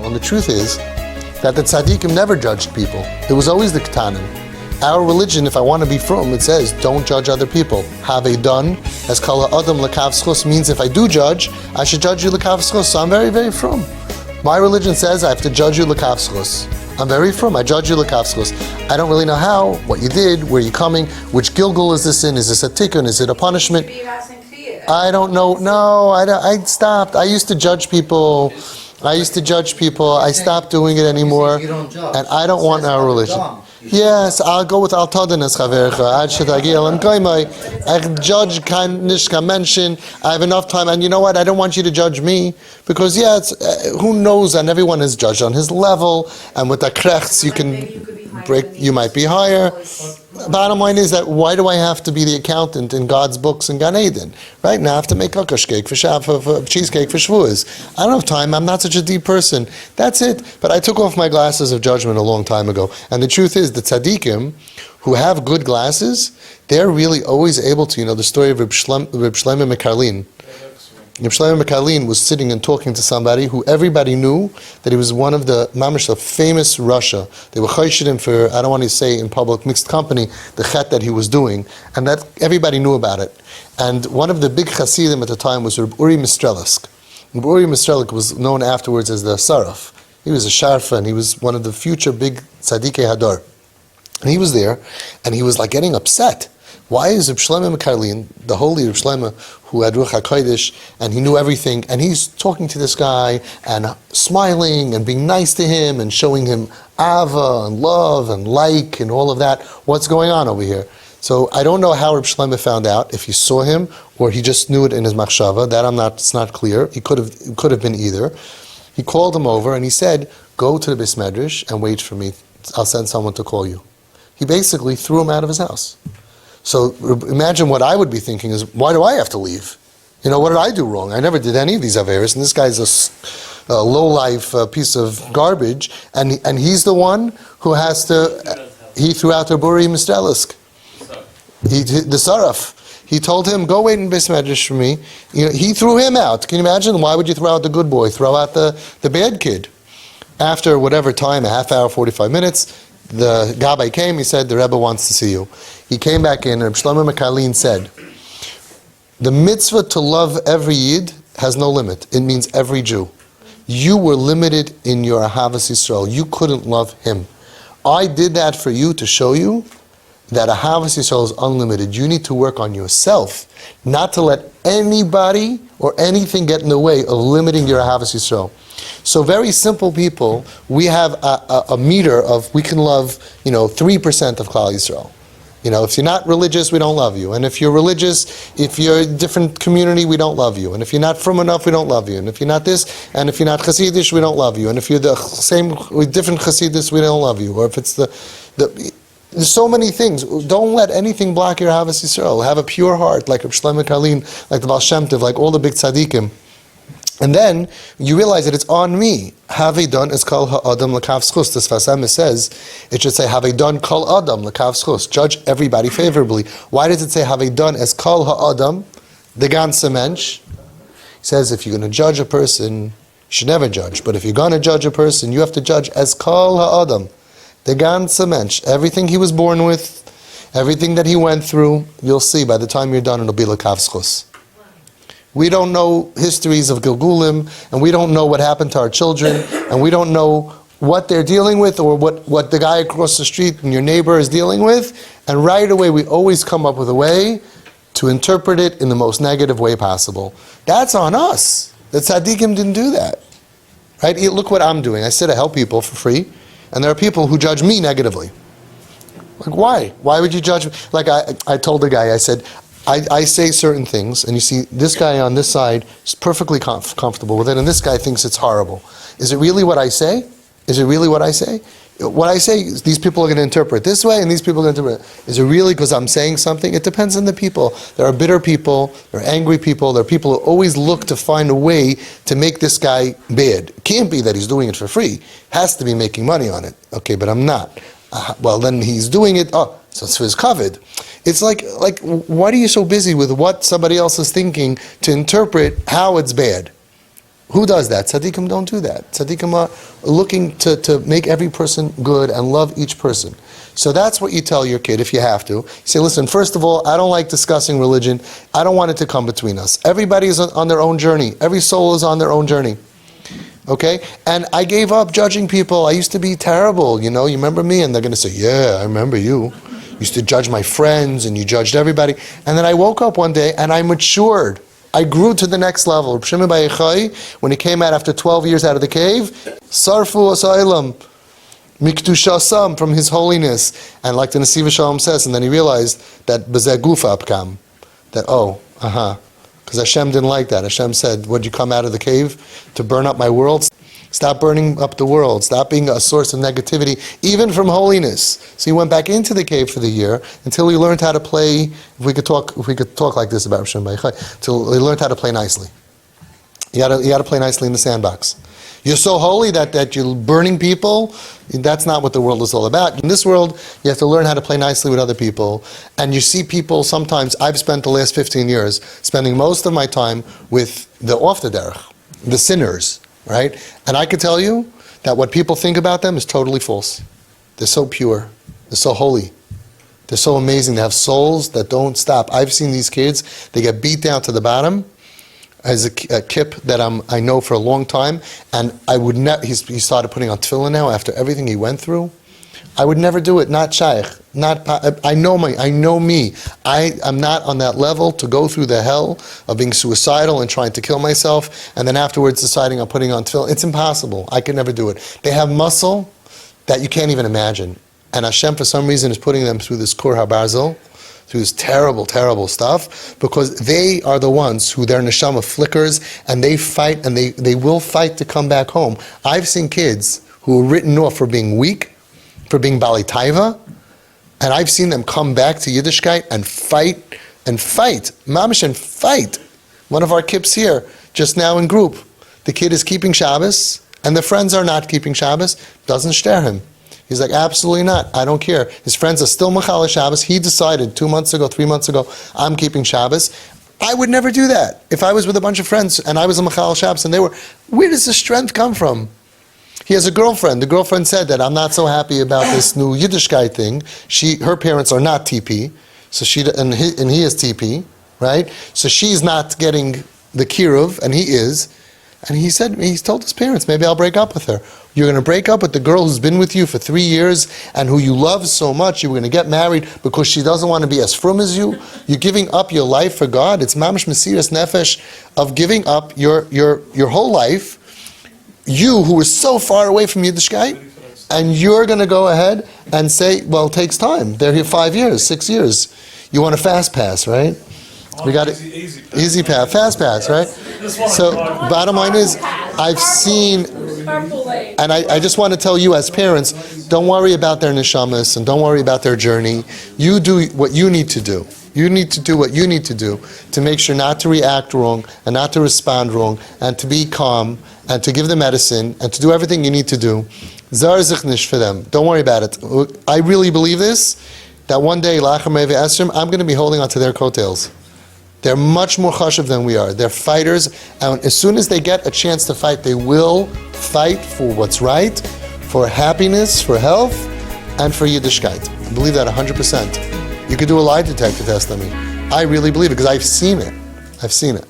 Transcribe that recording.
And the truth is that the tzaddikim never judged people. It was always the ketanim. Our religion, if I want to be frum, it says, don't judge other people. Have a done, as kol ha'adam l'kav zchus, means if I do judge, I should judge you l'kav zchus. So I'm very, very frum. My religion says I have to judge you l'kav zchus. I'm very frum. I judge you l'kav zchus. I don't really know how, what you did, where you're coming, which gilgul is this in? Is this a tikkun? Is it a punishment? I don't know. No, I stopped. I used to judge people. I stopped doing it anymore. And I don't want our religion. Yes, I'll go with Al-Tadanas Chavercha. I judge Nishka mention. I have enough time, and you know what? I don't want you to judge me because who knows? And everyone is judged on his level, and with the krechts you can break. You might be higher. Bottom line is that why do I have to be the accountant in God's books in Gan Eden? Right now I have to make kakash cake for cheesecake for Shavuos. I don't have time. I'm not such a deep person. That's it. But I took off my glasses of judgment a long time ago. And the truth is, the tzaddikim who have good glasses, they're really always able to. The story of Reb Shlomo Mekarlin. Reb Shlomo Mekarlin was sitting and talking to somebody who everybody knew that he was one of the mamash of famous Russia. They were chayshid him for, I don't want to say in public, mixed company, the chet that he was doing, and that everybody knew about it. And one of the big chassidim at the time was Reb Uri Mistrelisk. Reb Uri Mistrelisk was known afterwards as the Saraf. He was a sharfa, and he was one of the future big tzaddikei hadar. And he was there, and he was like getting upset. Why is Reb Shlomo Mekarlin, the holy Reb Shlomo, who had Ruach HaKodesh, and he knew everything, and he's talking to this guy, and smiling, and being nice to him, and showing him ava, and love, and like, and all of that. What's going on over here? So I don't know how Reb Shlomo found out, if he saw him, or he just knew it in his machshava. That it's not clear. It could have been either. He called him over, and he said, go to the Beis Medrash, and wait for me. I'll send someone to call you. He basically threw him out of his house. So imagine what I would be thinking is, why do I have to leave? What did I do wrong? I never did any of these averos, and this guy's a low-life piece of garbage, and he's the one who has to, he threw out the Buri Mistelisk. The Saraf. He told him, go wait in Beis Medrash for me. He threw him out. Can you imagine? Why would you throw out the good boy? Throw out the bad kid. After whatever time, a half hour, 45 minutes, the Gabbai came, he said, the Rebbe wants to see you. He came back in, and Shlomo Mekarlin said, the mitzvah to love every Yid has no limit. It means every Jew. You were limited in your Ahavas Yisrael. You couldn't love him. I did that for you to show you that Ahavas Yisrael is unlimited. You need to work on yourself, not to let anybody or anything get in the way of limiting your Ahavas Yisrael. So very simple people, we have a meter of, we can love, 3% of Klal Yisrael. If you're not religious, we don't love you. And if you're religious, if you're a different community, we don't love you. And if you're not from enough, we don't love you. And if you're not this, and if you're not Hasidish, we don't love you. And if you're the same, with different Hasidus, we don't love you. Or if it's there's so many things. Don't let anything block your Ahavas Yisrael. Have a pure heart, like Reb Shlomo Mekarlin, like the Baal Shem Tov, like all the big tzaddikim. And then you realize that it's on me. Have done is kol ha'adam l'kav zchus. The Sfas Emes says it should say have done kol adam l'kav zchus. Judge everybody favorably. Why does it say have done as kol ha'adam, the ganze mensch? He says if you're going to judge a person, you should never judge. But if you're going to judge a person, you have to judge as kol ha'adam, the ganze mensch. Everything he was born with, everything that he went through, you'll see by the time you're done it'll be l'kav zchus. We don't know histories of Gilgulim, and we don't know what happened to our children, and we don't know what they're dealing with, or what the guy across the street and your neighbor is dealing with, and right away we always come up with a way to interpret it in the most negative way possible. That's on us. The tzaddikim didn't do that. Right? Look what I'm doing. I sit to help people for free, and there are people who judge me negatively. Like, why? Why would you judge me? Like I told the guy, I said, I say certain things, and you see this guy on this side is perfectly comfortable with it, and this guy thinks it's horrible. Is it really what I say? Is it really what I say? What I say is these people are going to interpret this way, and these people are going to interpret it. Is it really because I'm saying something? It depends on the people. There are bitter people, there are angry people, there are people who always look to find a way to make this guy bad. It can't be that he's doing it for free. Has to be making money on it. Okay, but I'm not. Well, then he's doing it. So it's for his covet. It's like, why are you so busy with what somebody else is thinking to interpret how it's bad? Who does that? Tzaddikim don't do that. Tzaddikim are looking to make every person good and love each person. So that's what you tell your kid if you have to. You say, listen, first of all, I don't like discussing religion. I don't want it to come between us. Everybody is on their own journey. Every soul is on their own journey. Okay? And I gave up judging people. I used to be terrible, you remember me? And they're going to say, yeah, I remember you. You used to judge my friends and you judged everybody. And then I woke up one day and I matured. I grew to the next level. Reb Shimon Bar Yochai, when he came out after 12 years out of the cave, Sarfu Asailam, Miktushasam, from his holiness. And like the Nesiv Shalom says, and then he realized that Bezeh Gufa Apkam, that, because Hashem didn't like that. Hashem said, would you come out of the cave to burn up my world? Stop burning up the world. Stop being a source of negativity, even from holiness. So he went back into the cave for the year until he learned how to play. If we could talk like this about Reb Bar Yochai, until he learned how to play nicely. You got to play nicely in the sandbox. You're so holy that you're burning people. That's not what the world is all about. In this world, you have to learn how to play nicely with other people. And you see people sometimes. I've spent the last 15 years spending most of my time with the off the derech, the sinners. Right? And I can tell you that what people think about them is totally false. They're so pure. They're so holy. They're so amazing. They have souls that don't stop. I've seen these kids, they get beat down to the bottom. As a kip that I know for a long time, and I would never. He started putting on tefillin now after everything he went through. I would never do it. Not shaykh. I know me. I'm not on that level to go through the hell of being suicidal and trying to kill myself, and then afterwards deciding I'm putting on tefillin. It's impossible. I could never do it. They have muscle that you can't even imagine, and Hashem for some reason is putting them through this kur habarzel, through this terrible, terrible stuff, because they are the ones who their neshama flickers, and they fight, and they will fight to come back home. I've seen kids who were written off for being weak, for being Bali Taiva, and I've seen them come back to Yiddishkeit and fight, mamish and fight. One of our kips here, just now in group, the kid is keeping Shabbos, and the friends are not keeping Shabbos, doesn't stare him. He's like, absolutely not, I don't care. His friends are still Mechal Shabbos. He decided 2 months ago, 3 months ago, I'm keeping Shabbos. I would never do that. If I was with a bunch of friends and I was a Mechal Shabbos and they were, where does the strength come from? He has a girlfriend. The girlfriend said that I'm not so happy about this new Yiddishkeit thing. Her parents are not TP, so and he is TP, right? So she's not getting the kiruv, and he is. And he's told his parents, maybe I'll break up with her. You're going to break up with the girl who's been with you for 3 years and who you love so much. You're going to get married because she doesn't want to be as frum as you. You're giving up your life for God. It's mamish mesiras nefesh of giving up your whole life. You who is so far away from Yiddishkeit, and you're going to go ahead and say, well, it takes time. They're here 5 years, 6 years. You want a fast pass, right? We got it. Easy pass, fast pass, right? So, bottom line is, I've seen, and I just want to tell you as parents, don't worry about their neshamas and don't worry about their journey. You do what you need to do. You need to do what you need to do to make sure not to react wrong and not to respond wrong and to be calm and to give the medicine and to do everything you need to do. Zar zichnish for them. Don't worry about it. I really believe this, that one day, Lachar Meve Esrim, I'm going to be holding onto their coattails. They're much more chashuv than we are. They're fighters, and as soon as they get a chance to fight, they will fight for what's right, for happiness, for health, and for Yiddishkeit. I believe that 100%. You could do a lie detector test on me. I really believe it because I've seen it.